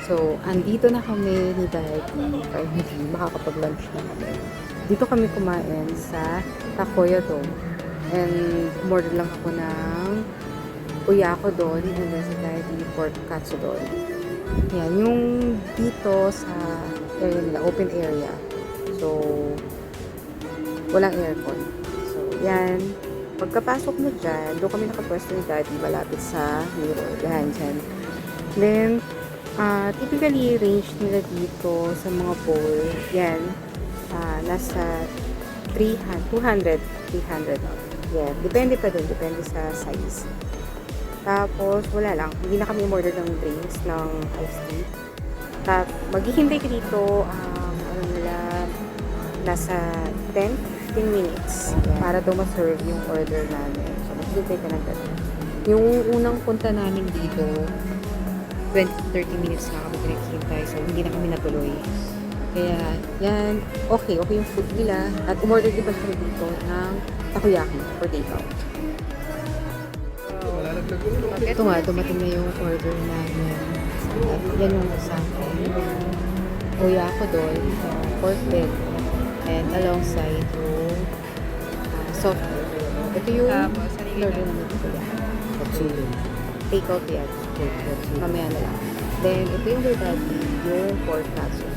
So, andito na kami ni Daddy. Finally, makakapag-lunch na kami. Dito kami kumain sa Takoya Dome. And order lang ako ng uyako doon. And then si Daddy, pork katsu doon. Yan, yung dito sa area nila, open area. So, walang aircon. So, yan. Pagkapasok mo dyan, doon kami nakapwesto ni Daddy, malapit sa mirror. Yan, dyan. Then, typically, range nila dito sa mga bowl, yan, nasa 200, 300. Yan, depende pa din, depende sa size. Tapos, wala lang, hindi na kami order ng drinks, ng iced tea. Maghihintay ka dito, ano nila, nasa 10-15 minutes para daw ma-serve yung order namin. So, maghihintay ka ng ganun. Yung unang punta namin dito, 20-30 minutes na kami pinaghihintay. So, hindi na kami natuloy. Kaya, yan, okay yung food nila. At umorder din pa kami dito ng takoyaki for takeout. Ito nga, dumating na yung order namin. Yan yung sa akin. Uyako doon, pork belly, and alongside yung soft drink. Ito yung order namin ito yan. Takeout yan. Mamaya na lang. Then, ito yung daddy, yung pork katsu.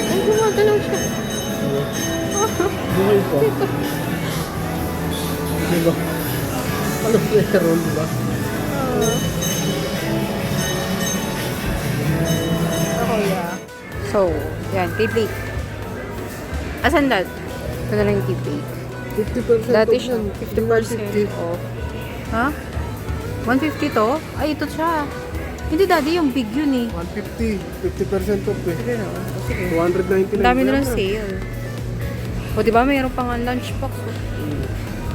Ay, gumagalaw siya. Buhay po. Diba? Ano meron, diba? So, yan, kay Blake. Asan dad? Ito na lang yung kay Blake. 50% Dati off siya, yan. 50% off. Ha? 150 to? Ay, ito siya. Hindi, daddy, yung big yun eh. 150. 50% off eh. Sige na. Sige. 299. Ang dami na lang sale. O, diba, mayroon pang lunchbox.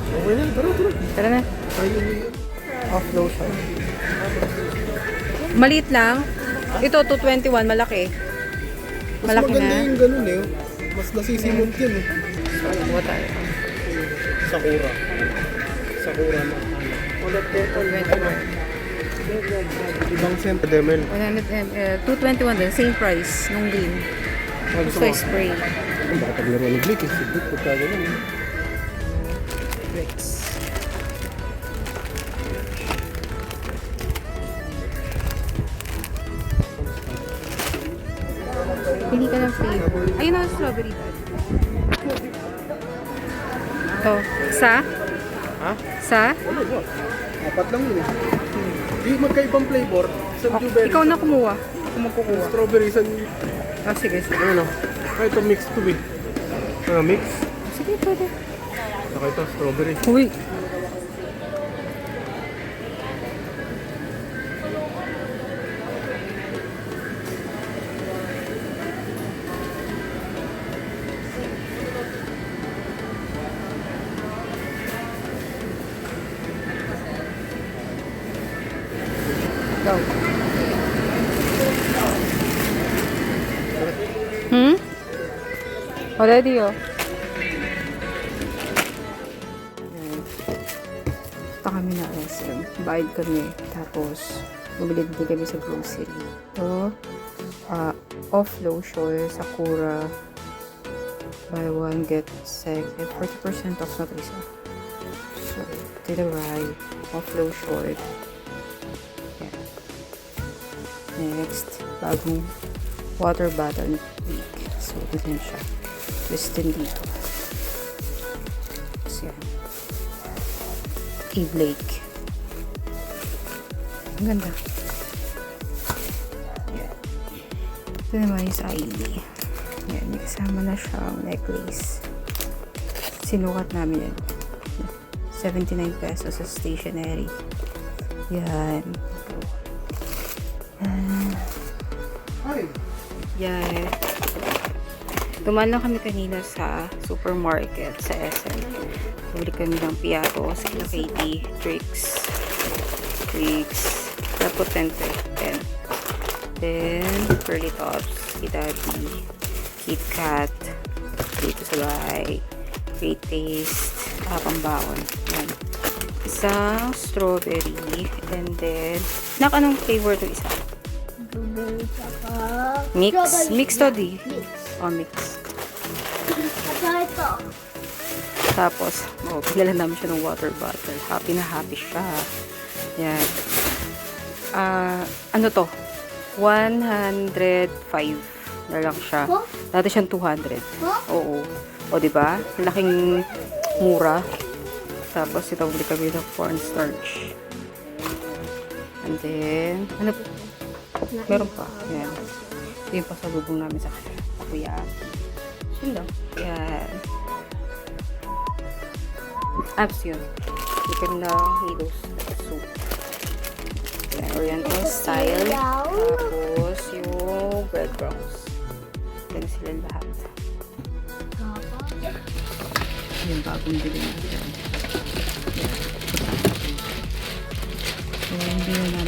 Okay na, tara. Tara na. Finally. Off lotion. Maliit lang. Ito, 221, malaki. Mas Malaki maganda na. yung ganun eh. Mas nasisimot yan eh. So, what tayo? Sakura. Sakura na. 221. Ibang scent. Demel. 100 ml. 221 din. Same price nung green. Gusto So, mo? spray. Baka paglaro ng Blake eh. Sigit ko ka ganun eh. Bricks. Pili ka ng flavor. Ayun na, strawberry dad. Ito. Sa? Ha? Sa? Ano ba? Apat lang yun eh. Di magkaibang flavor. Isang Oh, blueberry. ikaw na kumuha. Ako magkukuha. Strawberry, isang... Oh, sige, sige. Ano? Ay, ito mix to eh. Ano, mix? Sige, pwede. Saka ito, strawberry. Uy! Go. Already, oh. Punta kami na SM. Bayad kami. Tapos, bumili din kami sa grocery. Ito, off lotion, Sakura. Buy one, get second. 40% off na ito isa. So, tinaray. Off lotion. Yan. Next, bagong water bottle week. So, dito yun siya. Listed dito. So, yan. Kay Blake. Ang ganda. Yan. Ito naman yung sa ID. Yan. May kasama na siyang necklace. Sinukat namin yan. 79 pesos sa stationery. Yan. Ay! Yan. Dumaan lang kami kanina sa supermarket sa SM. Bumili kami ng piatos, kila Katie, Trix, tapos 10. Then, Curly Tops, Daddy, Kit Kat, dito sa bahay, Great Taste, pambawon. Yan. isang strawberry, and then, anong flavor to isa? Blueberry tsaka... Mix? strawberry. Mix to, di? Mix. Oh, mix. At saka ito. Tapos, pinala namin siya ng water bottle. Happy na happy siya. Yan. Ano to? 105 na lang siya. Huh? Dati siyang 200. Huh? Oo. O, diba? Laking mura. Tapos, ito bili kami ng cornstarch. And then, ano? Meron pa. Yan. Ito yung pasalubong namin sa kuya. Yun lang. Yan. Apps yun. Chicken na noodles soup. Yan, oriental style. Tapos, yung breadcrumbs. Yan sila lahat. Yung bagong bili natin. So, hindi na